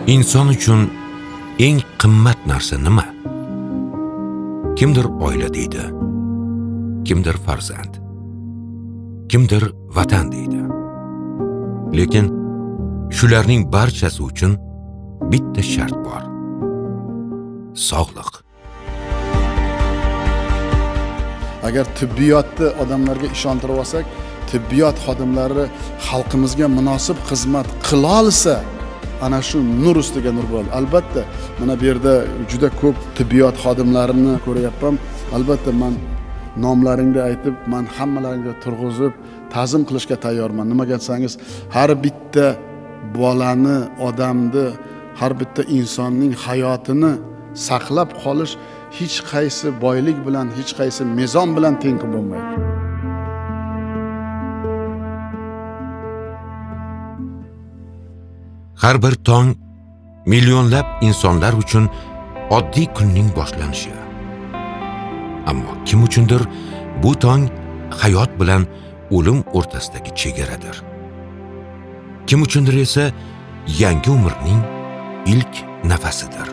Inson uchun eng qimmat narsa nima? Kimdir oila deydi, kimdir farzand, kimdir vatan deydi. Lekin shularning barchasi uchun bitta shart bor. Sog'liq. Agar tibbiyotni odamlarga ishontirib olsak, tibbiyot xodimlari xalqimizga munosib xizmat qila olsa, ana shu nur ustiga nur bo'ladi. Albatta, mana bu yerda juda ko'p tibbiyot xodimlarini ko'ryapman. Albatta, men nomlaringni aytib, men hammalaringga turg'izib, ta'zim qilishga tayyorman. Nimaga desangiz, har bitta bolani, odamni, har bitta insonning hayotini saqlab qolish hech qaysi boylik bilan, hech qaysi mezon bilan teng bo'lmaydi. Har bir tong millionlab insonlar uchun oddiy kunning boshlanishi. Ammo kim uchundir bu tong hayot bilan o'lim o'rtasidagi chegaradir. Kim uchundir esa yangi umrning ilk nafasidir.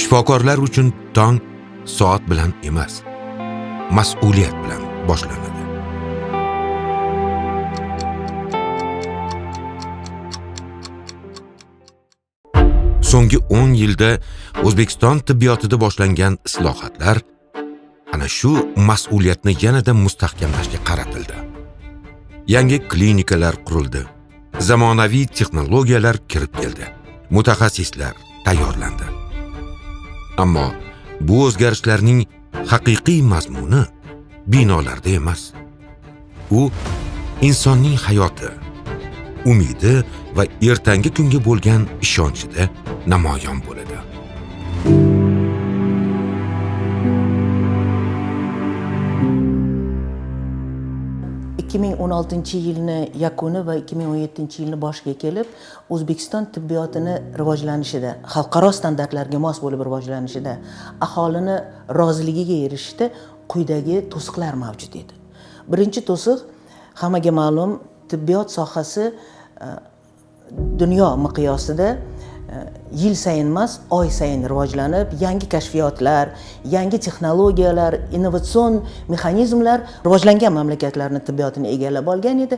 Shifokorlar uchun tong soat bilan emas, mas'uliyat bilan boshlanadi. So'nggi 10 yilda O'zbekiston tibbiyotida boshlangan islohotlar ana shu mas'uliyatni yanada mustahkamlashga qaratildi. Yangi klinikalar qurildi. Zamonaviy texnologiyalar kirib keldi. Mutaxassislar tayyorlandi. Ammo bu o'zgarishlarning haqiqiy mazmuni binolarda emas. U insonning hayoti, umidi va ertangi kunga bo'lgan ishonchida namoyon bo'ladi. 2016-yilni yakuni va 2017-yilni boshiga kelib, O'zbekiston tibbiyotini rivojlanishida, xalqaro standartlarga mos bo'lib rivojlanishida, aholini roziligiga erishishda quyidagi to'siqlar mavjud edi. Birinchi to'siq, hammaga ma'lum, tibbiyot sohasi dunyo miqyosida yil sayin emas, oy sayin rivojlanib, yangi kashfiyotlar, yangi texnologiyalar, innovatsion mexanizmlar rivojlangan mamlakatlarning tibbiyotini egallab olgan edi.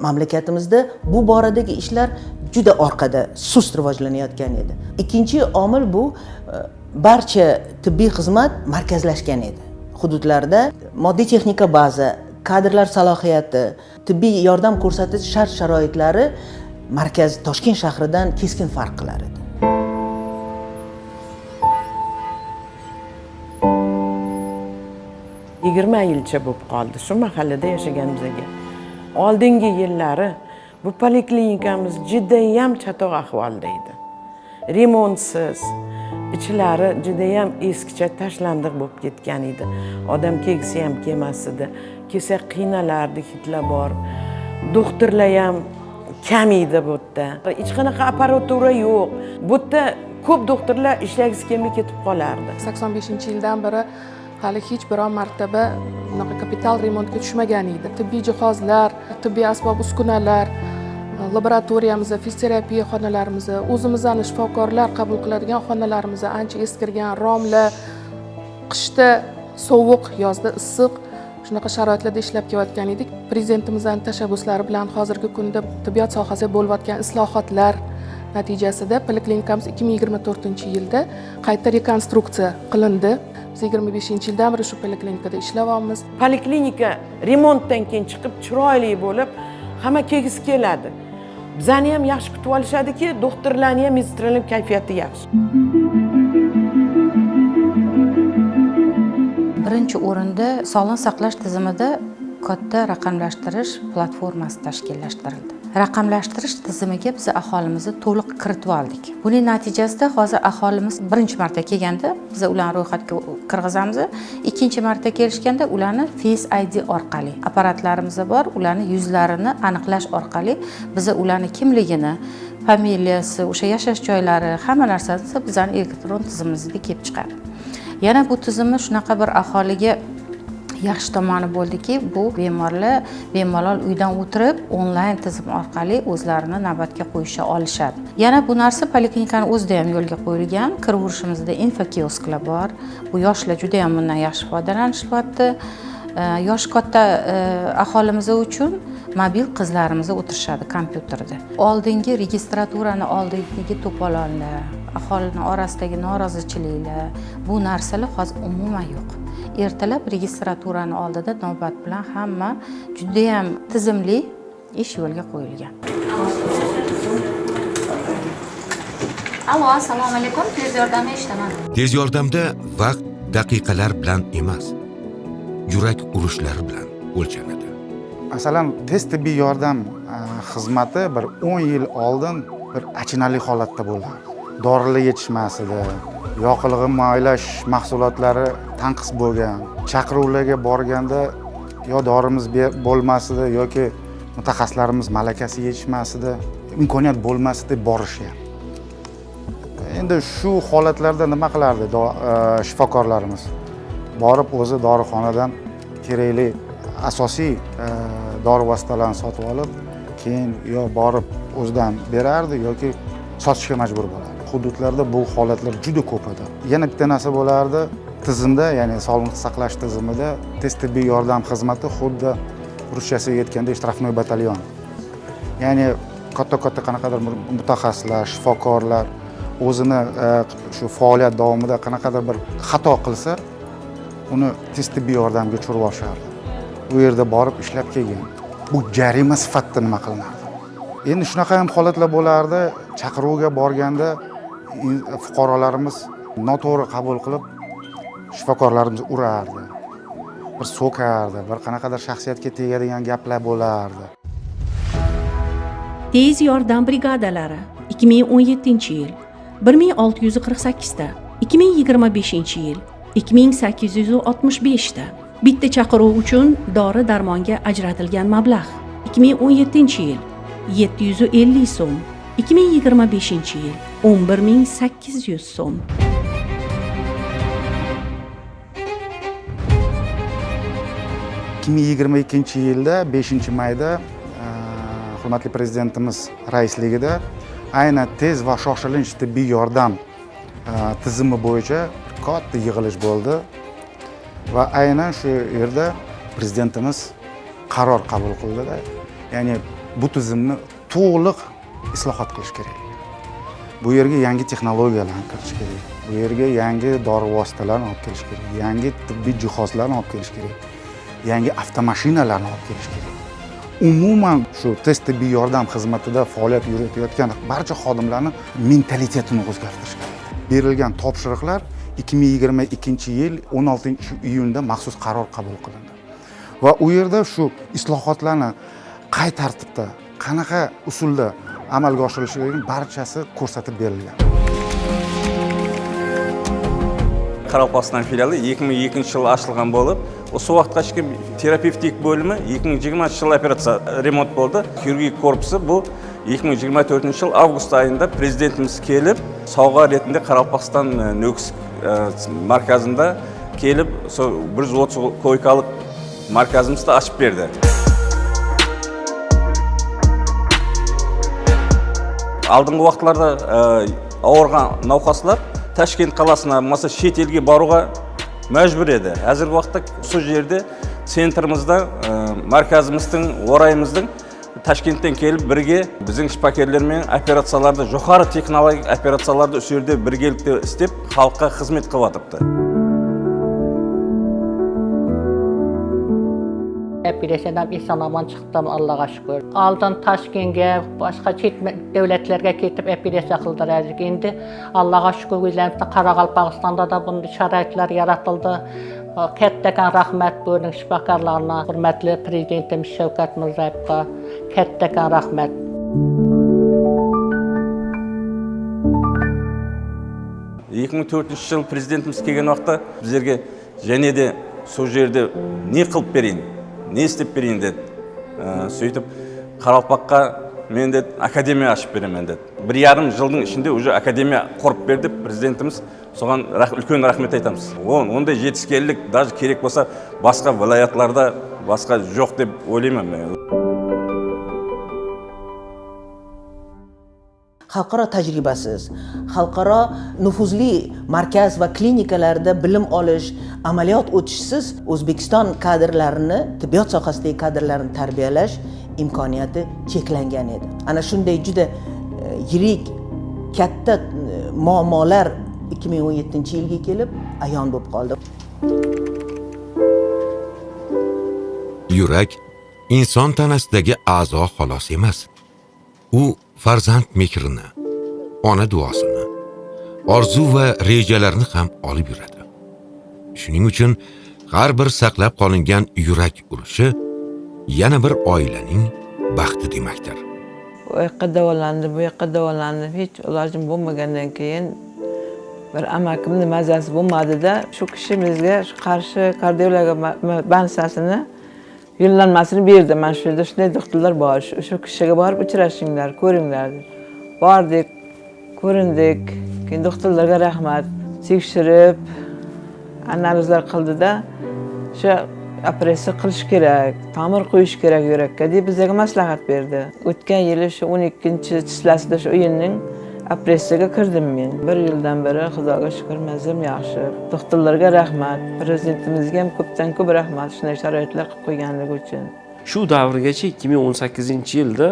Mamlakatimizda bu boradagi ishlar juda orqada, sust rivojlanayotgan edi. Ikkinchi omil bu barcha tibbiy xizmat markazlashgan edi. Hududlarda moddiy texnika baza, kadrlar salohiyati, tibbiy yordam ko'rsatish shart-sharoitlari markaz Toshkent shahridan keskin farq qilar edi. Yigirma yilcha bo'lib qoldi shu mahallada yashaganimizga. Oldingi yillari bu poliklinikamiz juda ham chatoq ahvolda edi. Remontsiz, ichlari juda ham eskicha tashlandiq bo'lib ketgan edi. Odam kelsa ham kelmas edi. Kelsa qiynalardi, hitlar bor. Doktorlar ham kam edi bu yerda. Hech qanaqa apparatura yo'q. Bu yerda ko'p doktorlar ishlagisi kelmay ketib qolardi. 85-yildan beri hali hech biron martaba bunaqa kapital remontga tushmagan edi. Tibbiy jihozlar, tibbiy asbob uskunalar, laboratoriyamiz, fizioterapiya xonalarimiz, o'zimizning shifokorlar qabul qiladigan xonalarimiz ancha eskirgan, romlar, qishda sovuq, yozda issiq shunaqa sharoitlarda ishlab kelayotgan edik. Prezidentimizning tashabbuslari bilan hozirgi kunda tibbiyot sohasida bo'layotgan islohotlar natijasida poliklinikamiz 2024-yilda qayta rekonstruksiya qilindi. Biz 25-yildan beri shu poliklinikada ishlayapmiz. Poliklinika remontdan keyin chiqib chiroyli bo'lib, hamma kelgisi keladi. Bizani ham yaxshi kutib olishadiki, doktorlarning ham meditsinalik kayfiyati yaxshi. Birinchi o'rinda sog'liqni saqlash tizimida katta raqamlashtirish platformasi tashkillashtirildi. Raqamlashtirish tizimiga biz aholimizni to'liq kiritib oldik. Buning natijasida hozir aholimiz birinchi marta kelganda biz ularni ro'yxatga kirgizamiz. Ikkinchi marta kelishganda ularni Face ID orqali apparatlarimiz bor, ularni yuzlarini aniqlash orqali biz ularni kimligini, familiyasi, o'sha yashash joylari, hamma narsasi bizning elektron tizimimizga kelib chiqadi. Yana bu tizimni shunaqa bir aholiga yaxshi tomoni bo'ldiki, bu bemorlar bemalol uydan o'tirib onlayn tizim orqali o'zlarini navbatga qo'yisha olishadi. Yana bu narsa poliklinikani o'zida ham yo'lga qo'yilgan. Kiraverishimizda infokiosklar bor. Bu yoshlar juda ham bundan yaxshi foydalanishyapti. Yosh katta aholimiz uchun mobil qizlarimiz o'tirishadi kompyuterda. Oldingi registraturani oldingi to'polonlar, aholining orasidagi norozichiliklar, bu narsalar hozir umuman yo'q. Ertalab registraturani oldida navbat bilan hamma juda ham tizimli ish yo'lga qo'yilgan. Alo, assalomu alaykum. Tez yordamni eshitaman. Tez yordamda vaqt daqiqalar bilan emas, yurak urishlari bilan o'lchanadi. Masalan, tez tibbiy yordam xizmati bir 10 yil oldin bir achinarli holatda bo'lgan. Dorilar yetishmasdi, yoqilg'i moylash mahsulotlari tanqis bo'lgan. Chaqiruvlarga borganda yo dorimiz bo'lmasdi yoki mutaxassislarimiz malakasi yetishmasdi, imkoniyat bo'lmasdi deb borishgan. Endi shu holatlarda nima qilardi shifokorlarimiz? Borib o'zi dorixonadan kerakli asosiy dori vositalarini sotib olib, keyin yo borib o'zidan berardi yoki sotishga majbur bo'lardi. Hududlarda bu holatlar juda ko'p edi. Yana bitta narsa bo'lardi, tizimda, ya'ni sog'liqni saqlash tizimida tez tibbiy yordam xizmati xuddi ruschasiga aytganda shtrafnoy batalyon. Ya'ni katta qanaqadir mutaxassislar, shifokorlar o'zini shu faoliyat davomida qanaqadir bir xato qilsa, uni tez tibbiy yordamga tushirib yuborishardi. Bu yerda borib ishlab kelgan. Bu jarima sifatida nima qilinardi? Endi shunaqa ham holatlar bo'lardi. Chaqiruvga borganda fuqarolarimiz noto'g'ri qabul qilib, shifokorlarimiz urardi, bir so'kardi, bir qanaqadir shaxsiyatga tegadigan gaplar bo'lardi. Tez yordam brigadalari 2017-yil 1648 ta, 2025-yil 2865 ta. Bitta chaqiruv uchun dori-darmonga ajratilgan mablag' 2017-yil 750 so'm, 2025-yil 11800 so'm. Yilda 5-mayda hurmatli prezidentimiz raisligida aynan tez va shoshilinch tibbiy yordam tizimi bo'yicha katta yig'ilish bo'ldi va aynan shu yerda prezidentimiz qaror qabul qildida, ya'ni bu tizimni to'liq islohot qilish kerak. Bu yerga yangi texnologiyalarni kiritish kerak. Bu yerga yangi dori vositalarini olib kelish kerak. Yangi tibbiy jihozlarni olib kelish kerak. Yangi avtomashinalarni olib kelish kerak. Umuman shu tez tibbiy yordam xizmatida faoliyat yuritayotgan barcha xodimlarni mentalitetini o'zgartirish kerak. Berilgan topshiriqlar 2022-yil 16-iyunda maxsus qaror qabul qilindi. Va u yerda shu islohotlarni qay tartibda, qanaqa usulda amalga oshirilishining barchasi ko'rsatib berilgan. Qoraqalpog'iston filiali 2002-yil ochilgan bo'lib, o'sha vaqtgacha terapevtik bo'limi 2020-yil operatsiya remont bo'ldi. Xirurgiya korpusi bu 2024-yil avgust oyida prezidentimiz kelib, sovg'a retinde Qoraqalpog'iston Nukus markazida kelib, 130 koykalik markazimizni ochib berdi. Алдыңғы vaqtlarda ауырған науқасlar Tashkent qalasına, masa chet elga boruga majbur edi. Hozirgi vaqtda shu yerda sentrimizda, markazimizning, orayimizning Tashkentdan kelib birga bizning shifokorlar bilan operatsiyalarda, yuqori texnologik operatsiyalarda shu yerda birgalikda ishlab, xalqqa xizmat qilyapti. Operatsiyadan eson-omon chiqdim, Allohga shukr. Oldin Toshkentga, boshqa chet davlatlarga ketib operatsiya qildirdik. Endi Allohga shukr, o'zlarimizda Qoraqalpog'istonda da bunday sharoitlar yaratildi. Kattakan rahmat bo'ling shifokorlarga, hurmatli prezidentimiz Shavkat Mirziyoyevga kattakan rahmat. Yıl prezidentimiz kelgan vaqtda bizlarga және де shu yerda ne qilib bering, ne istep bereyim dedi. Söyleyip Qaraqalpaqqa men dedi akademiya açıp beremen dedi. 1,5 yılın içinde уже akademiya qurib berdi prezidentimiz. Soğan үлкен rahmet aytamiz. Onday жетіскерлік даже керек болsa басқа vilayatlarda басқа жоқ деп ойлаймын мен. xalqaro tajribasiz, xalqaro nufuzli markaz va klinikalarda bilim olish, amaliyot o'tishsiz O'zbekiston kadrlarini, tibbiyot sohasidagi kadrlarni tarbiyalash imkoniyati cheklangan edi. Ana shunday juda yirik katta muammolar 2017-yilga kelib ayon bo'lib qoldi. Yurak inson tanasidagi a'zo xolos emas. U farzand mehrini, ona duosini, orzu va rejalarni ham olib yuradi. Shuning uchun har bir saqlab qolingan yurak urishi yana bir oilaning baxti demakdir. U yoqqa davolandi, bu yoqqa davolandi. Hech ilojim bo'lmagandan keyin bir amakimni mazasi bo'lmadi-da, shu kishi bizga shu qarshi kardiologiya bansasini yo'llanmasini berdi. Mana shu yerda shunday doktorlar bor. Shu kishiga borib uchrashinglar, ko'ringlar. Bordik, ko'rindik. Keyin doktorlarga rahmat. Tekshirib, analizlar qildi-da, shu operatsiya qilish kerak, ta'mir qo'yish kerak yurakka deb bizga maslahat berdi. O'tgan yili shu 12-chislasida shu o'yinning operatsiyaga kirdim men. 1 yildan beri Xudoga shukr mazam yaxshi. Doktorlarga rahmat, prezidentimizga ham ko'pdan ko'p rahmat shunday sharoitlar qilib qo'yganligi uchun. Shu davrgacha 2018-yilda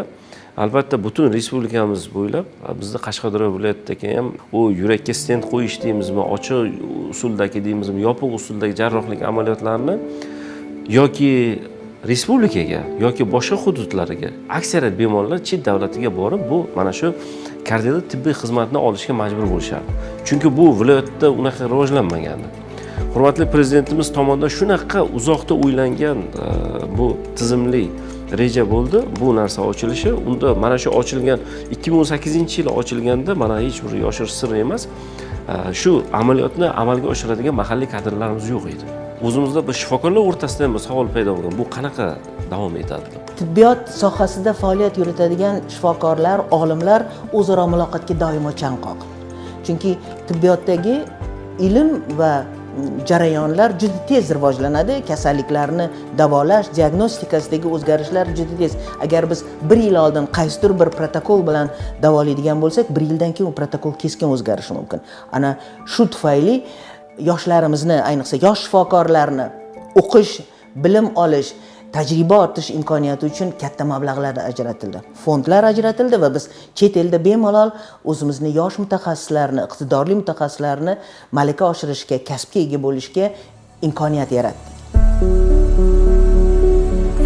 albatta butun respublikamiz bo'ylab bizda Qashqadaryo viloyatidagi ham u yurakka stent qo'yish deymizmi, ochiq usuldagi deymizmi, yopiq usuldagi jarrohlik amaliyotlarini yoki respublikaga yoki boshqa hududlariga aksariyat bemorlar chet davlatiga borib bu mana shu kardiolog tibbiy xizmatni olishga majbur bo'lishardi. Chunki bu viloyatda unaqa rivojlanmagandi. Hurmatli prezidentimiz tomonidan shunaqa uzoqda o'ylangan bu tizimli reja bo'ldi. Bu narsa ochilishi, unda mana shu ochilgan 2018-yil ochilganda mana hech bir yoshirish sir emas. Shu amaliyotni amalga oshiradigan mahalliy kadrlarimiz yo'q edi. O'zimizda bir shifokorlar o'rtasida ham bir savol paydo bo'lgan. Bu qanaqa davom etadi? Tibbiyot sohasida faoliyat yuritadigan shifokorlar, olimlar o'zaro muloqotga doimo chanqoq. Chunki tibbiyotdagi ilm va jarayonlar juda tez rivojlanadi. Kasalliklarni davolash, diagnostikasidagi o'zgarishlar juda tez. Agar biz 1 yil oldin qaysidir bir protokol bilan davolaydigan bo'lsak, 1 yildan keyin u protokol keskin o'zgarishi mumkin. Ana shu tufayli yoshlarimizni, ayniqsa yosh shifokorlarni o'qish, bilim olish, tajriba ortish imkoniyati uchun katta mablag'lar ajratildi. Fondlar ajratildi va biz chet elda bemalol o'zimizni yosh mutaxassislarni, iqtidorli mutaxassislarni malaka oshirishga, kasbga ega bo'lishga imkoniyat yaratdik.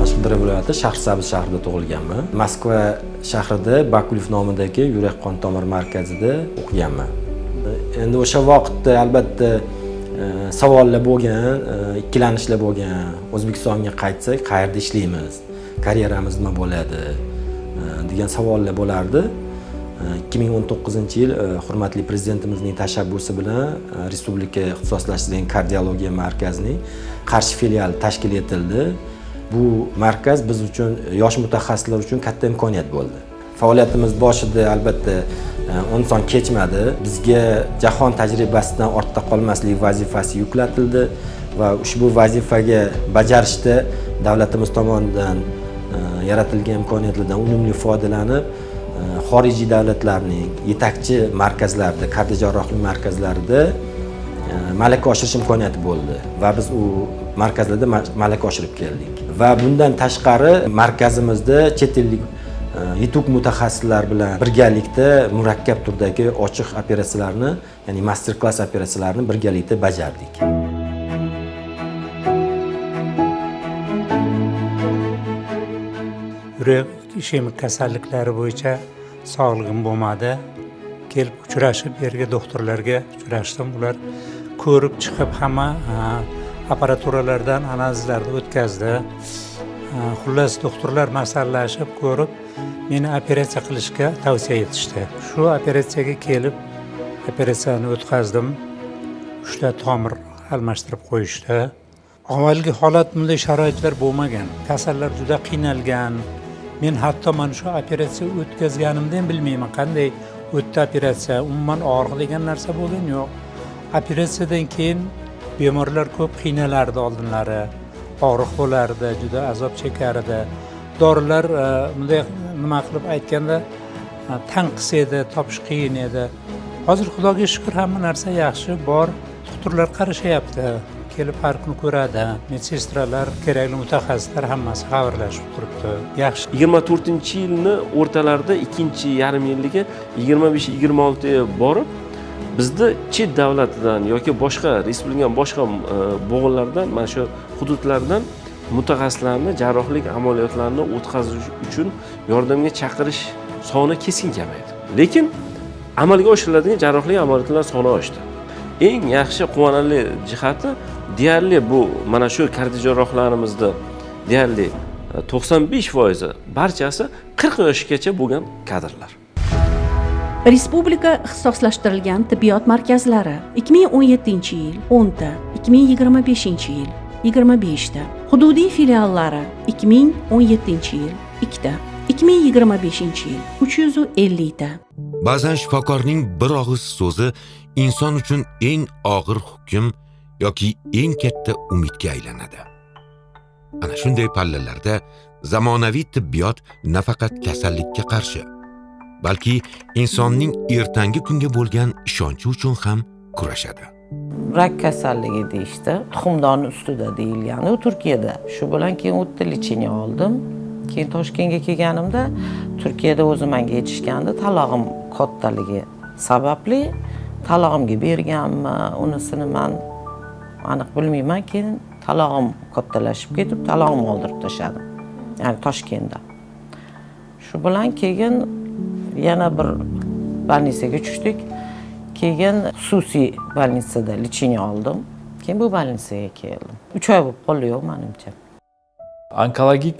Qashqadaryo viloyati Shahrisabz shahrida tug'ilganman. Moskva shahrida Bakulov nomidagi yurak qon tomir markazida o'qiganman. Endi o'sha vaqtda albatta savollar bo'lgan, ikkilanishlar bo'lgan. O'zbekistonga qaytsak, qayerda ishlaymiz? Karyeramiz nima bo'ladi? degan savollar bo'lardi. 2019-yil hurmatli prezidentimizning tashabbusi bilan respublika ixtisoslashtirilgan kardiologiya markazining Qarshi filiali tashkil etildi. Bu markaz biz uchun, yosh mutaxassislar uchun katta imkoniyat bo'ldi. Faoliyatimiz boshida albatta inson kechmadi. Bizga jahon tajribasidan ortda qolmaslik vazifasi yuklatildi va ushbu vazifaga bajarishda davlatimiz tomonidan yaratilgan imkoniyatlardan unumli foydalanib, xorijiy davlatlarning yetakchi markazlarida, kardiojarrohlik markazlarida malaka oshirish imkoniyati bo'ldi va biz u markazlarda malaka oshirib keldik. Va bundan tashqari markazimizda chet ellik yetuk mutaxassislar bilan birgalikda murakkab turdagi ochiq operatsiyalarni, ya'ni master class operatsiyalarni birgalikda bajardik. Yurak ishemik kasalliklari bo'yicha sog'lig'im bo'lmadi. Kelib uchrashib, yerga doktorlarga uchrashdim. Ular ko'rib chiqib hamma apparaturalardan analizlarni o'tkazdi. Xullas doktorlar maslahallashib ko'rib, meni operatsiya qilishga tavsiya etishdi. Shu operatsiyaga kelib, operatsiyani o'tkazdim. 3 ta tomir almashtirib qo'yishdi. Avvalgi holat bunday sharoitlar bo'lmagan. Kasallar juda qiynalgan. Men hatto mana shu operatsiya o'tkazganimda ham bilmayman qanday o'tdi operatsiya. Umuman og'riq degan narsa bo'lgan yo'q. Operatsiyadan keyin bemorlar ko'p qiynalardi oldinlari. Og'riq bo'lardi, juda azob chekardi. Dorilar bunday nima qilib aytganda tanqis edi, topish qiyin edi. Hozir Xudoga shukr hamma narsa yaxshi, bor. Doktorlar qarashyapti, kelib har kun ko'radi. Medsestralar, kerakli mutaxassislar hammasi xabarlashib turibdi. Yaxshi. 24-yilni o'rtalarida ikkinchi yarim yilliga 25-26 ga borib, bizda chet davlatidan yoki boshqa respublikaning boshqa bo'g'inlardan, mana shu hududlardan mutaxassislarni jarrohlik amaliyotlarini o'tkazish uchun yordamga chaqirish soni keskin kamaydi. Lekin amalga oshiriladigan jarrohlik amaliyotlar soni oshdi. Eng yaxshi quvonarli jihati deyarli bu mana shu kardiojarrohlarimizda deyarli 95% barchasi 40 yoshgacha bo'lgan kadrlar. Respublika ixtisoslashtirilgan tibbiyot markazlari 2017-yil 10 ta, 2025-yil 25 ta, hududiy filiallari 2017-yil 2 ta, 2025-yil 350 ta. Ba'zan shifokorning bir og'iz so'zi inson uchun eng og'ir hukm yoki eng katta umidga aylanadi. Ana shunday pallalarda zamonaviy tibbiyot nafaqat kasallikka qarshi, balki insonning ertangi kunga bo'lgan ishonchi uchun ham kurashadi. Rak kasalligi deyishdi, tuxumdonni ustida deyilgani u Turkiyada. Shu bilan keyin o'tda lecheniya oldim. Keyin Toshkentga kelganimda Turkiyada o'zi menga yetishganda talog'im kattaligi sababli talog'imga berganmi, unisini men aniq bilmayman. Keyin talog'im kattalashib ketib, talog'imni oldirib tashladim. Ya'ni Toshkentda. Shu bilan keyin yana bir больницаga tushdik. Keyin xususiy больницада lecheniya oldim. Keyin bu больницаga keldim. 3 oy bo'lib qoldi menimcha. Onkologik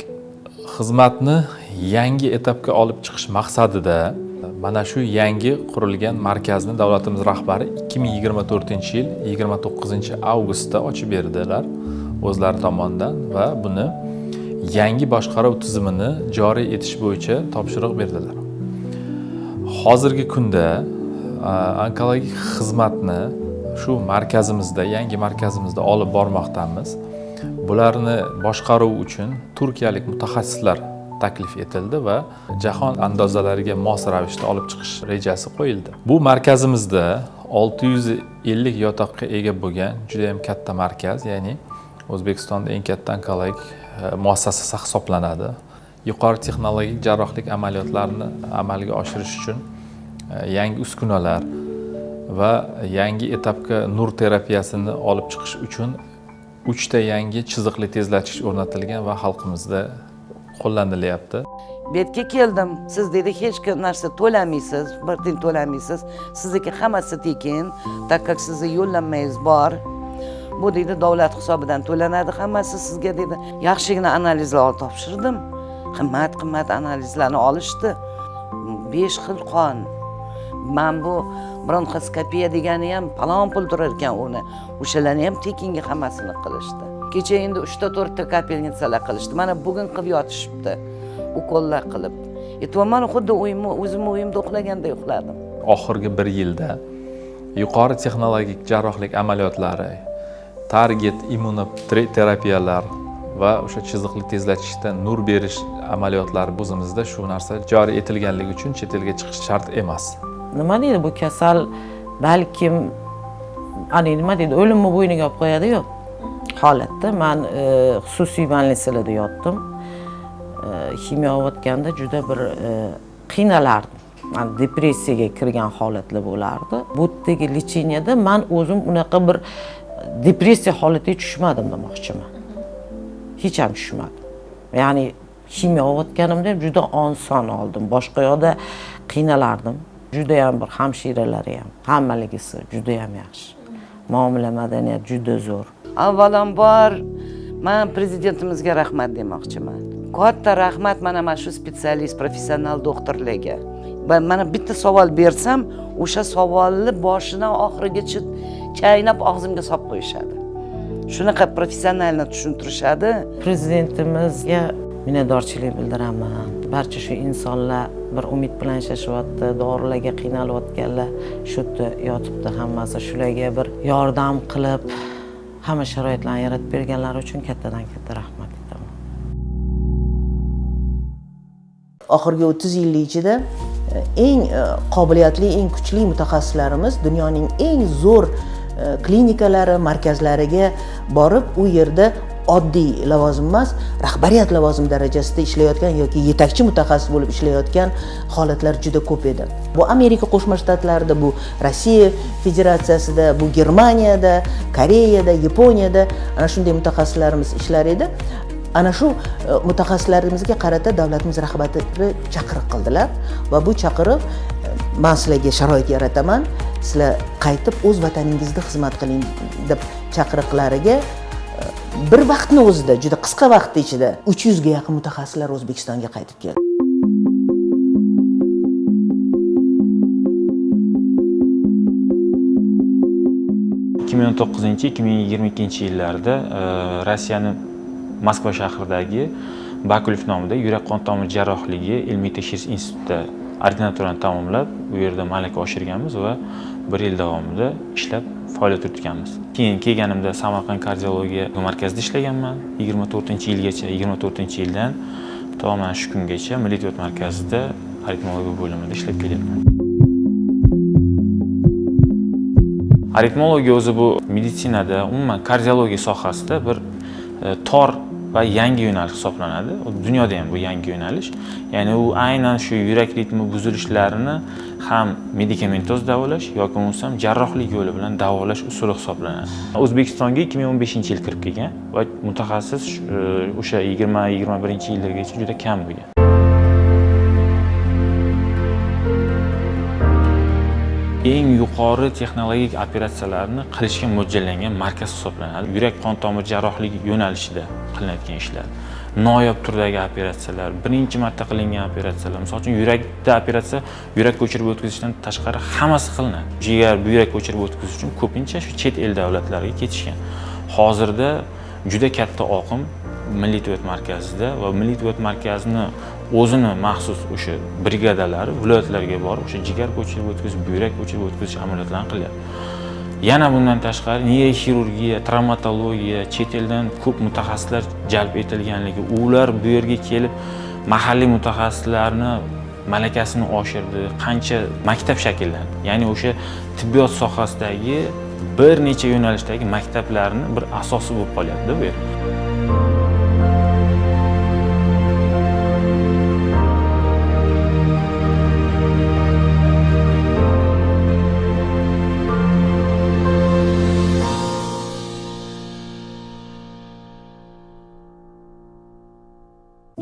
xizmatni yangi etapga olib chiqish maqsadida mana shu yangi qurilgan markazni davlatimiz rahbari 2024-yil 29-avgustda ochib berdilar o'zlari tomonidan va buni yangi boshqaruv tizimini joriy etish bo'yicha topshiriq berdilar. Hozirgi kunda onkologik xizmatni shu markazimizda, yangi markazimizda olib bormoqdamiz. Bularni boshqaruv uchun turkiyalik mutaxassislar taklif etildi va jahon andozalariga mos ravishda olib chiqish rejasi qo'yildi. Bu markazimizda 650 yotoqqa ega bo'lgan juda ham katta markaz, ya'ni O'zbekistonda eng katta onkologik muassasasi hisoblanadi. Yuqori texnologik jarrohlik amaliyotlarini amalga oshirish uchun yangi uskunalar va yangi etapga nur terapiyasini olib chiqish uchun 3 ta yangi chiziqli tezlatish o'rnatilgan va xalqimizda qo'llanilyapti. Bu yerga keldim. Siz dedi hech narsa to'lamaysiz, bir tiyin to'lamaysiz. Sizniki hammasi tekin, tak как sizni yo'llanmangiz bor. Bu dedi davlat hisobidan to'lanadi hammasi sizga dedi. Yaxshigina analizlar topshirdim. Qimmat analizlarni olishdi. 5 xil qon. Men bu bronxoskopiya degani ham palon pul turar ekan uni. O'shalarni ham tekinga hammasini qilishdi. Kecha endi 3 ta 4 ta kapelnitsalar qilishdi. Mana bugun qilib yotishibdi. Ukollar qilib. Mana xuddi o'zim uyimda uxlaganda uxladim. Oxirgi 1 yilda yuqori texnologik jarrohlik amaliyotlari, target immunoterapiyalar va o'sha chiziqli tezlatishda nur berish amaliyotlari o'zimizda shu narsa joriy etilganligi uchun chet elga chiqish shart emas. Nima deydi bu kasal balkim nima deydi o'limni bo'yniga olib qo'yadi-yu. Holatda men xususiy больницаlarda yotdim. Kimyo o'tganda juda bir qiynalardim. Men depressiyaga kirgan holatlar bo'lardi. Bu yerdagi lecheniyada men o'zim unaqa bir depressiya holatiga tushmadim demoqchiman. Hech ham tushmadim. Ya'ni kimyo o'tganimda juda oson oldim. Boshqa yoqda qiynalardim. Juda ham bir hamshiralari ham, hammaligisi juda ham yaxshi. Muomala madaniyat juda zo'r. Avvalambor men prezidentimizga rahmat demoqchiman. Katta rahmat mana shu spetsialist, professional doktorlarga. Mana bitta savol bersam, o'sha savolni boshidan oxirigacha chaynab og'zimga solib qo'yishadi. Shunaqa professionalni tushuntirishadi. Prezidentimizga minnatdorchilik bildiraman. Barcha shu insonlar bir umid bilan yashashyapti, dorilarga qiynalayotganlar shu yerda yotibdi hammasi. Shularga bir yordam qilib, hamma sharoitlarni yaratib berganlari uchun kattadan katta rahmat aytaman. Oxirgi 30 yil ichida eng qobiliyatli, eng kuchli mutaxassislarimiz dunyoning eng zo'r klinikalari, markazlariga borib, u yerda oddiy lavozim emas, rahbariyat lavozim darajasida ishlayotgan yoki yetakchi mutaxassis bo'lib ishlayotgan holatlar juda ko'p edi. Bu Amerika Qo'shma Shtatlarida, bu Rossiya Federatsiyasida, bu Germaniyada, Koreyada, Yaponiyada ana shunday mutaxassislarimiz ishlar edi. Ana shu mutaxassislarimizga qarata davlatimiz rahbari chaqiriq qildilar va bu chaqiriq men sizlarga sharoit yarataman, sizlar qaytib o'z vataningizda xizmat qiling deb chaqiriqlariga bir vaqtni o'zida, juda qisqa vaqt ichida 300 ga yaqin mutaxassislar O'zbekistonga qaytib keldi. yillarda Rossiyani Moskva shahridagi Bakulov nomida yurak qon tomir jarrohligi ilmiy tekshirish institutida ordinaturani tamomlab, u yerda malaka oshirganmiz va 1 yil davomida ishlab faoliyat yuritganmiz. Keyin kelganimda Samarqand kardiologiya markazida ishlaganman 24-yilgacha. 24-yildan to mana shu kungacha Milliy tibbiyot markazida aritmologiya bo'limida ishlab kelyapman. Aritmologiya o'zi bu meditsinada, umuman kardiologiya sohasida bir tor va yangi yo'nalish hisoblanadi. Dunyoda ham bu yangi yo'nalish. Ya'ni u aynan shu yurak ritmi buzilishlarini ham medikamentoz davolash yoki bo'lmasam jarrohlik yo'li bilan davolash usuli hisoblanadi. O'zbekistonga 2015-yil kirib kelgan va mutaxassis o'sha 20-21-yillargacha juda kam bo'lgan. Eng yuqori texnologik operatsiyalarni qilishga mo'ljallangan markaz hisoblanadi. Yurak qon tomir jarrohligi yo'nalishida qilinadigan ishlar. Noyob turdagi operatsiyalar, birinchi marta qilingan operatsiyalar. Misol uchun yurakda operatsiya, yurak ko'chirib o'tkazishdan tashqari hammasi qilinadi. Jigar, buyrak ko'chirib o'tkazish uchun ko'pincha shu chet el davlatlariga ketishgan. Hozirda juda katta oqim Milliy tibbiyot markazida va Milliy tibbiyot markazini o'zini maxsus o'sha brigadalari viloyatlarga borib, o'sha jigar ko'chirib o'tkazish, buyrak ko'chirib o'tkazish amaliyotlarini qilyapti. Yana bundan tashqari neyroxirurgiya, travmatologiya, chet eldan ko'p mutaxassislar jalb etilganligi, ular bu yerga kelib mahalliy mutaxassislarni malakasini oshirdi, qancha maktab shakllandi. Ya'ni o'sha tibbiyot sohasidagi bir necha yo'nalishdagi maktablarning bir asosi bo'lib qolyapti bu yer.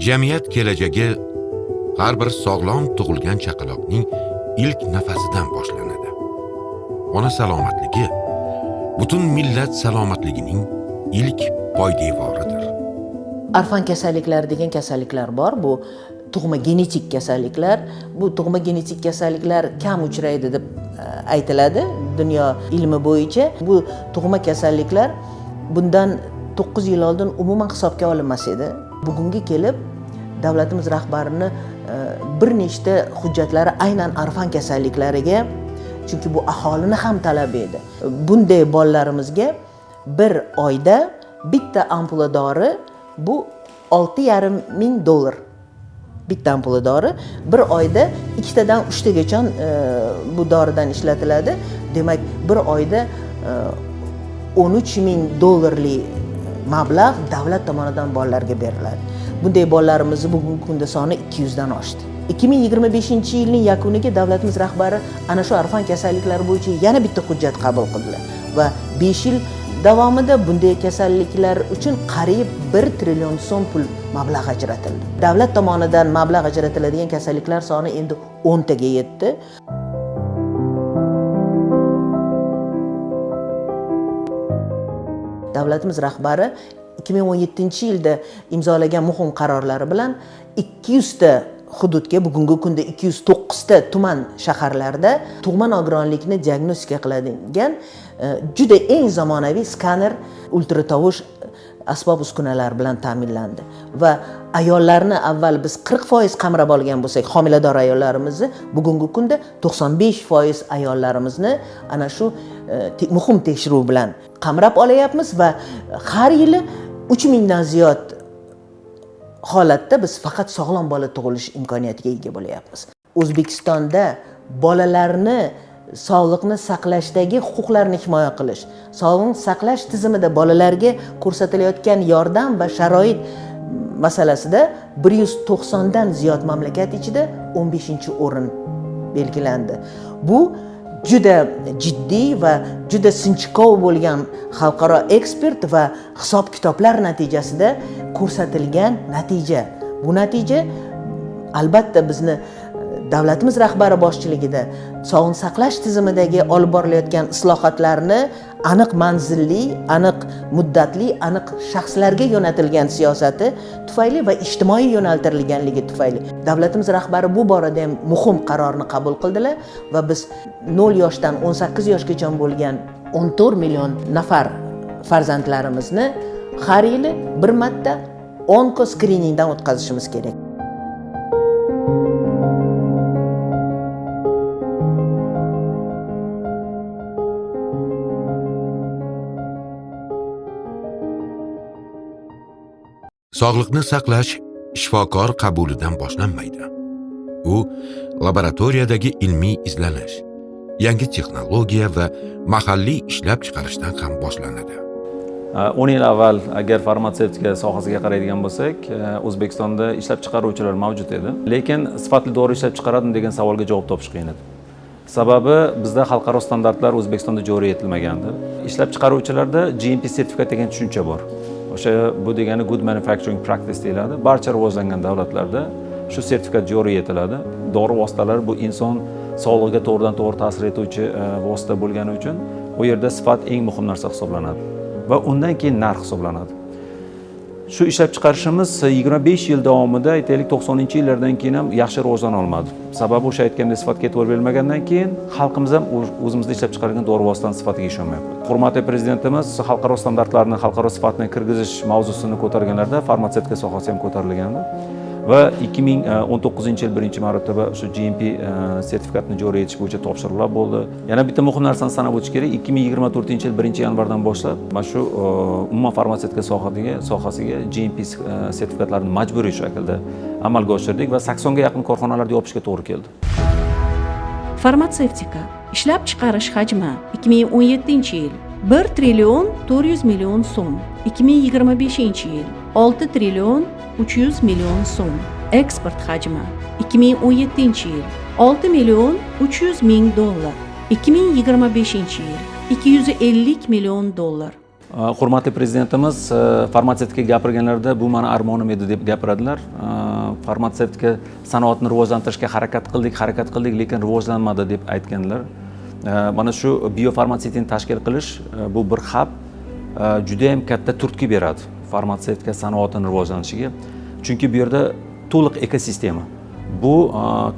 Jamiyat kelajagi har bir sog'lom tug'ilgan chaqaloqning ilk nafasidan boshlanadi. Ona salomatligi butun millat salomatligining ilk poydevoridir. Arfan kasalliklari degan kasalliklar bor. Bu tug'ma genetik kasalliklar. Bu tug'ma genetik kasalliklar kam uchraydi deb aytiladi dunyo ilmi bo'yicha. Bu tug'ma kasalliklar bundan 9 yil oldin umuman hisobga olinmas edi. Bugunga kelib davlatimiz rahbarini bir nechta hujjatlari aynan arfan kasalliklariga, chunki bu aholini ham talab edi. Bunday bolalarimizga bir oyda bitta ampula dori bu $6,500. Bitta ampula dori bir oyda 2 tadan 3 tagacha bu doridan ishlatiladi. Demak, bir oyda $13,000 mablag' davlat tomonidan bolalarga beriladi. Bunday bolalarimizni bugungi kunda soni 200 dan oshdi. 2025-yilning yakuniga davlatimiz rahbari ana shu arfan kasalliklari bo'yicha yana bitta hujjat qabul qildilar va 5 yil davomida bunday kasalliklar uchun qariyb 1 trillion so'm pul mablag' ajratildi. Davlat tomonidan mablag' ajratiladigan kasalliklar soni endi 10 taga yetdi. Davlatimiz rahbari 2017-yilda imzolagan muhim qarorlari bilan 200 ta hududga, bugungi kunda 209 ta tuman shaharlarda tug'ma nogironlikni diagnostika qiladigan juda eng zamonaviy skaner, ultratovush asbob uskunalar bilan ta'minlandi va ayollarni avval biz 40% qamrab olgan bo'lsak, homilador ayollarimizni bugungi kunda 95% ayollarimizni ana shu muhim tekshiruv bilan qamrab olayapmiz va har yili 3000 dan ziyod holatda biz faqat sog'lom bola tug'ilish imkoniyatiga ega bo'layapmiz. O'zbekistonda bolalarni sog'liqni saqlashdagi huquqlarini himoya qilish, sog'liqni saqlash tizimida bolalarga ko'rsatilayotgan yordam va sharoit masalasida 190 dan ziyod mamlakat ichida 15-o'rin belgilandi. Bu juda jiddiy va juda sinchkov bo'lgan xalqaro ekspert va hisob-kitoblar natijasida ko'rsatilgan natija. Bu natija albatta bizni davlatimiz rahbari boshchiligida sog'liqni saqlash tizimidagi olib borilayotgan islohotlarni aniq manzilli, aniq muddatli, aniq shaxslarga yo'natilgan siyosati tufayli va ijtimoiy yo'naltirilganligi tufayli davlatimiz rahbari bu borada ham muhim qarorni qabul qildilar va biz 0 yoshdan 18 yoshgacha bo'lgan 14 million nafar farzandlarimizni har yili bir marta onko skriningdan o'tkazishimiz kerak. Sog'liqni saqlash shifokor qabulidan boshlanmaydi. U laboratoriyadagi ilmiy izlanish, yangi texnologiya va mahalliy ishlab chiqarishdan ham boshlanadi. 10 yil avval agar farmatsevtika sohasiga qaraydigan bo'lsak, O'zbekistonda ishlab chiqaruvchilar mavjud edi, lekin sifatli dori ishlab chiqaradimi degan savolga javob topish qiyin edi. Sababi bizda xalqaro standartlar O'zbekistonda joriy etilmagandi. Ishlab chiqaruvchilarda GMP sertifikat degan tushuncha bor. O'sha bu degani good manufacturing practice deyiladi. Barcha rivojlangan davlatlarda shu sertifikat joriy etiladi. Dori vositalari bu inson sog'lig'iga to'g'ridan-to'g'ri ta'sir etuvchi vosita bo'lgani uchun u yerda sifat eng muhim narsa hisoblanadi va undan keyin narx hisoblanadi. Shu ishlab chiqarishimiz 25 yil davomida, aytaylik 90-yillardan keyin ham yaxshi rivojlana olmadi. Sababi o'sha aytgandek sifatga e'tibor berilmagandan keyin xalqimiz ham o'zimizda ishlab chiqargan dori vositasining sifatiga ishonmayapti. Hurmatli prezidentimiz xalqaro standartlarni, xalqaro sifatni kirgizish mavzusini ko'targanlarda farmatsevtika sohasi ham ko'tarilgandi va 2019 yil 1-marotaba shu GMP sertifikatni joriy etish bo'yicha topshiriqlar bo'ldi. Yana bitta muhim narsani sanab o'tish kerak. 2024 yil 1-yanvardan boshlab mana shu umuman farmatsevtika sohasiga GMP sertifikatlarini majburiy shaklda amalga oshirdik va 80 ga yaqin korxonalarni yopishga to'g'ri keldi. Farmatsevtika ishlab chiqarish hajmi 2017 yil 1 trillion 400 million so'm, 2025 yil 6 trillion 300 million so'm. Eksport hajmi 2017 yil 6 million 300 ming dollar, 2025 yil 250 million dollar. Hurmatli prezidentimiz farmatsevtika gapirganlarida bu meni armonim edi deb gapiradilar. Farmatsevtika sanoatini rivojlantirishga harakat qildik, lekin rivojlanmadi deb aytganlar. Mana shu biofarmatsevtikani tashkil qilish bu bir xab juda ham katta turtki beradi farmatsevtika sanoatining rivojlanishiga. Chunki bu yerda to'liq ekosistema. Bu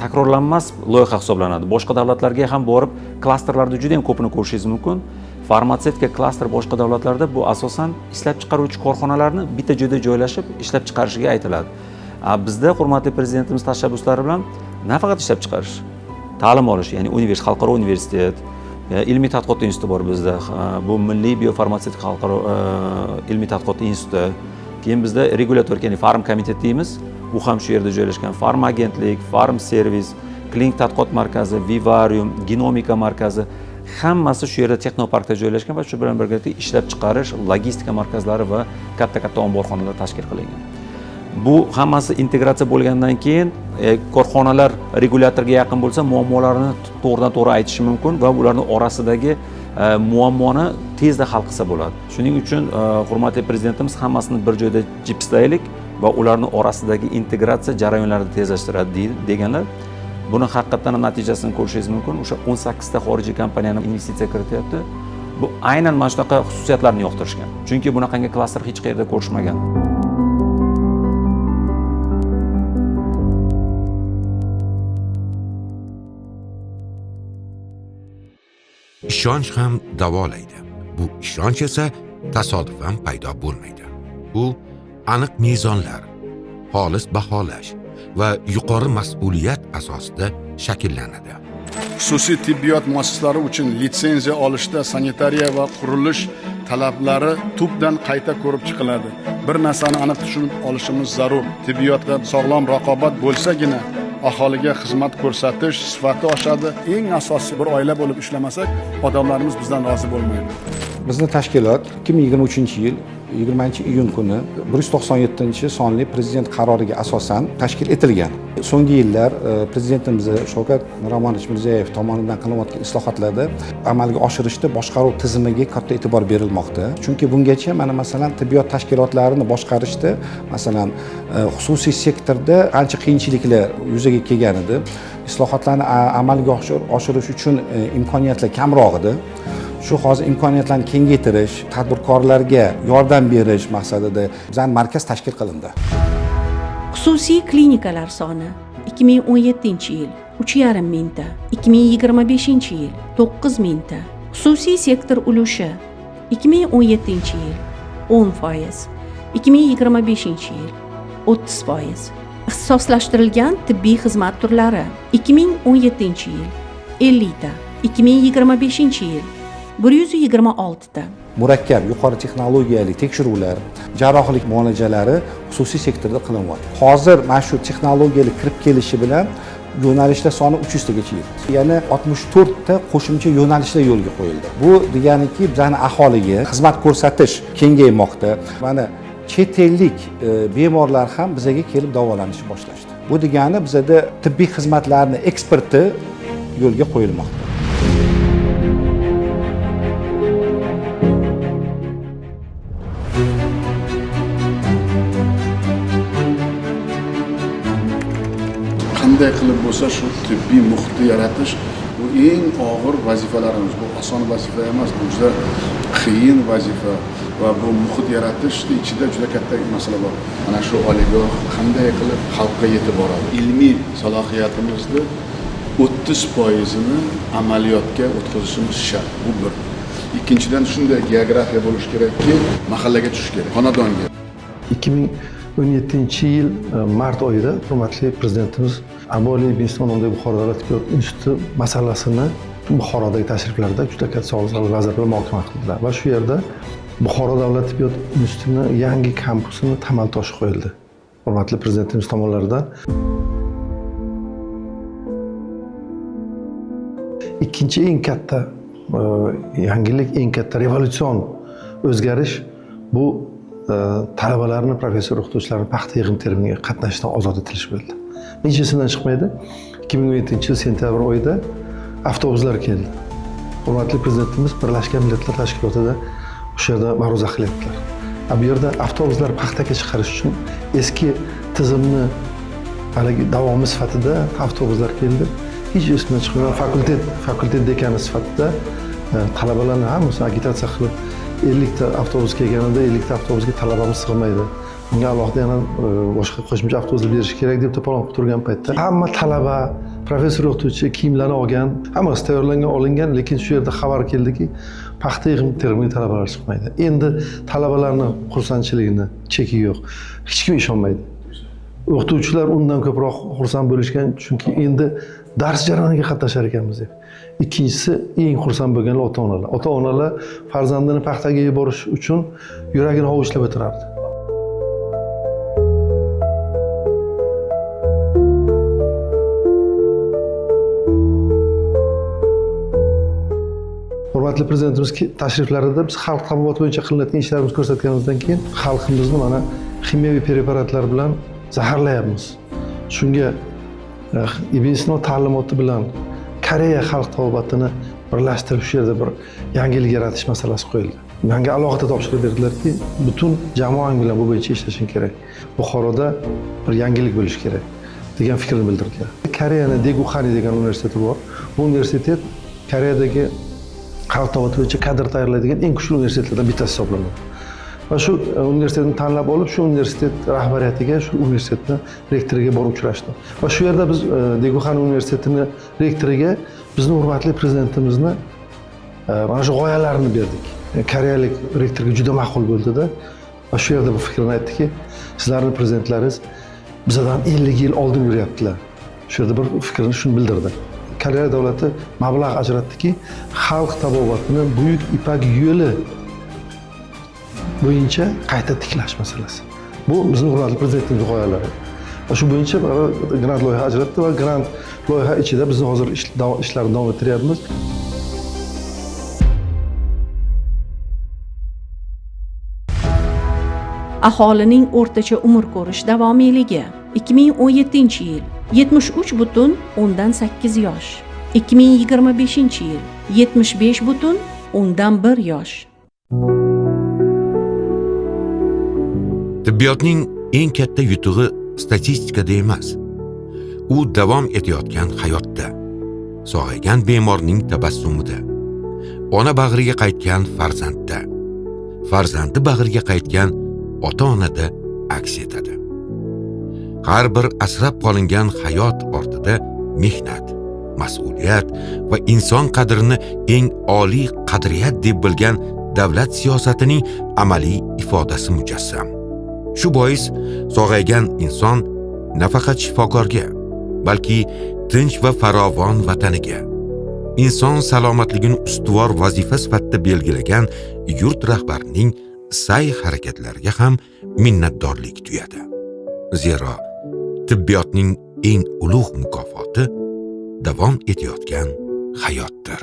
takrorlanmas loyiha hisoblanadi. Boshqa davlatlarga ham borib klasterlarda juda ham ko'pini ko'rishingiz mumkin. Farmatsevtika klaster boshqa davlatlarda bu asosan ishlab chiqaruvchi korxonalarni bitta joyda joylashib ishlab chiqarishiga aytiladi. Bizda hurmatli prezidentimiz tashabbuslari bilan nafaqat ishlab chiqarish, ta'lim olish, ya'ni xalqaro universitet, ilmiy tadqiqot instituti bor bizda. Bu Milliy biofarmatsevtika xalqaro ilmiy tadqiqot instituti. Keyin bizda regulator, ya'ni Farm komitet deymiz. Bu ham shu yerda joylashgan. Farm agentlik, Farm servis, klinik tadqiqot markazi, Vivarium, genomika markazi hammasi shu yerda texnoparkda joylashgan va shu bilan birgalikda ishlab chiqarish, logistika markazlari va katta-katta omborxonalar tashkil qilingan. Bu hammasi integratsiya bo'lgandan keyin korxonalar regulatorga yaqin bo'lsa, muammolarni to'g'ridan-to'g'ri aytishi mumkin va ularning orasidagi muammoni tezda hal qilsa bo'ladi. Shuning uchun hurmatli prezidentimiz hammasini bir joyda jipslaylik va ularning orasidagi integratsiya jarayonlarini tezlashtiradi deganlar. Buni haqiqatan natijasini ko'rishingiz mumkin. O'sha 18 ta xorijiy kompaniyani investitsiya kirityapti. Bu aynan mana shunaqa xususiyatlarni yoqtirishgan. Chunki bunaqangi klaster hech qayerda ko'rishmagan. Ishonch ham davolaydi. Bu ishonch esa tasodifan paydo bo'lmaydi. U aniq mezonlar, xolis baholash va yuqori mas'uliyat asosida shakllanadi. Xususiy tibbiyot muassasalari uchun litsenziya olishda sanitariya va qurilish talablari tubdan qayta ko'rib chiqiladi. Bir narsani aniq tushunib olishimiz zarur. Tibbiyotda sog'lom raqobat bo'lsagina aholiga xizmat ko'rsatish sifati oshadi. Eng asosiy bir oila bo'lib ishlamasak, odamlarimiz bizdan rozi bo'lmaydi. Bizni tashkilot 2023-yil 20-iyun kuni 197-sonli prezident qaroriga asosan tashkil etilgan. So'nggi yillar prezidentimiz Shavkat Miromonovich Mirziyoyev tomonidan qilinayotgan islohotlarda amalga oshirishda boshqaruv tizimiga katta e'tibor berilmoqda. Chunki bungacha mana masalan tibbiyot tashkilotlarini boshqarishda masalan xususiy sektorda ancha qiyinchiliklar yuzaga kelgan edi. Islohotlarni amalga oshirish uchun imkoniyatlar kamroq edi. Shu hozir imkoniyatlarni kengaytirish, tadbirkorlarga yordam berish maqsadida bizning markaz tashkil qilindi. Xususiy klinikalar soni 2017-yil 3,5 mingta, 2025-yil 9 mingta. Xususiy sektor ulushi 2017-yil 10%, 2025-yil 30%. Ixtisoslashtirilgan tibbiy xizmat turlari 2017-yil 50 ta, 2025-yil 126 ta. Murakkab yuqori texnologiyali tekshiruvlar, jarrohlik muolajalari xususiy sektorda qilinyapti. Hozir mana shu texnologiyalar kirib kelishi bilan yo'nalishlar soni 300 tagacha yetdi. Ya'ni 64 ta qo'shimcha yo'nalishlar yo'lga qo'yildi. Bu deganiki, bizning aholiga xizmat ko'rsatish kengaymoqda. Mana chet ellik bemorlar ham bizga kelib davolanishni boshlashdi. Bu degani bizda tibbiy xizmatlarning eksporti yo'lga qo'yilmoqda. Qanday qilib bo'lsa shu tibbiy muhitni yaratish bu eng og'ir vazifalarimiz. Bu oson vazifa emas, bu juda qiyin vazifa va bu muhit yaratishni ichida juda katta masala bor. Mana shu oliygoh qanday qilib xalqqa yetib boradi? Ilmiy salohiyatimizni 30%ni amaliyotga o'tkazishimiz shart. Bu bir. Ikkinchidan shunday geografiya bo'lish kerakki, mahallaga tushish kerak, xonadonga. 2017-yil mart oyida hurmatli prezidentimiz Aboliy Ibn nomidagi Buxoro davlat tibbiyot instituti masalasini Buxorodagi tashriflarida juda katta sog'liqni saqlash vaziri bilan muhokama qildilar va shu yerda Buxoro davlat tibbiyot institutining yangi kampusini tamal toshi qo'yildi. Hurmatli prezidentimiz tomonidan ikkinchi eng katta yangilik, eng katta revolyutsion o'zgarish bu talabalarni, professor o'qituvchilarni paxta yig'im terimiga qatnashishdan ozod etilish bo'ldi. Hech esimdan chiqmaydi. 2017-yil sentyabr oyida avtobuslar keldi. Hurmatli prezidentimiz Birlashgan Millatlar Tashkilotida o'sha yerda ma'ruza qilyaptilar. Bu yerda avtobuslar paxtaga chiqarish uchun eski tizimni haligi davomi sifatida avtobuslar keldi. Hech esimdan chiqmagan fakultet dekani sifatida talabalarni hammasini agitatsiya qilib 50 ta avtobus kelganida 50 ta avtobusga talabamiz sig'maydi. Bunga alohida yana boshqa qo'shimcha avtobuslar berish kerak deb to'polon qilib turgan paytda hamma talaba, professor o'qituvchi kiyimlarni olgan, hammasi tayyorlangan olingan, lekin shu yerda xabar keldiki, paxta yig'im terimiga talabalar chiqmaydi. Endi talabalarning xursandchiligini cheki yo'q. Hech kim ishonmaydi. O'qituvchilar undan ko'proq xursand bo'lishgan, chunki endi dars jarayoniga qatnashar ekanmiz deb. Ikkinchisi eng xursand bo'lganlar ota-onalar. Ota-onalar farzandini paxtaga yuborish uchun yuragini hovuchlab o'tirardi. Hurmatli prezidentimiz tashriflarida biz xalq tabobati bo'yicha qilinayotgan ishlarimizni ko'rsatganimizdan keyin xalqimizni mana kimyoviy preparatlar bilan zaharlayapmiz. Shunga Ibn Sino ta'limoti bilan Koreya xalq tabobatini birlashtirib shu yerda bir yangilik yaratish masalasi qo'yildi. Menga alohida topshiriq berdilarki, butun jamoang bilan bu bo'yicha ishlashing kerak. Buxoroda bir yangilik bo'lishi kerak degan fikrni bildirdilar. Koreyaning Daegu-Khani degan universiteti bor. Bu universitet Koreyadagi xalq tabobati bo'yicha kadr tayyorlaydigan eng kuchli universitetlardan bittasi hisoblanadi. Va shu universitetni tanlab olib, shu universitet rahbariyatiga, shu universitetni rektoriga borib uchrashdim. Va shu yerda biz Daegu-Khani universitetini rektoriga bizning hurmatli prezidentimizni mana shu g'oyalarini berdik. Koreyalik rektorga juda ma'qul bo'ldi-da. Va shu yerda bu fikrni aytdiki, sizlarning prezidentlaringiz bizdan 50 yil oldin yuryaptilar. Shu yerda bir fikrini shuni bildirdi. Koreya davlati mablag' ajratdiki, xalq tabobatini Buyuk Ipak yo'li bo'yicha qayta tiklash masalasi. Bu bizning hurmatli prezidentimiz g'oyalari. Shu bo'yicha grant loyiha ajratdi va grant loyiha ichida biz hozir ishlarni davom ettiryapmiz. Aholining o'rtacha umr ko'rish davomiyligi 2017-yil 73,8 yosh, 2025-yil 75,1 yosh. Tibbiyotning eng katta yutug'i statistikada emas. U davom etayotgan hayotda, sog'aygan bemorning tabassumida, ona bag'riga qaytgan farzandda, farzandi bag'riga qaytgan ota-onada aks etadi. Har bir asrab qolingan hayot ortida mehnat, mas'uliyat va inson qadrini eng oliy qadriyat deb bilgan davlat siyosatining amaliy ifodasi mujassam. Shu bois sog'aygan inson nafaqat shifokorga, balki tinch va farovon vataniga, inson salomatligini ustuvor vazifa sifatida belgilagan yurt rahbarining sa'y-harakatlariga ham minnatdorlik tuyadi. Zero tibbiyotning eng ulug' mukofoti davom etayotgan hayotdir.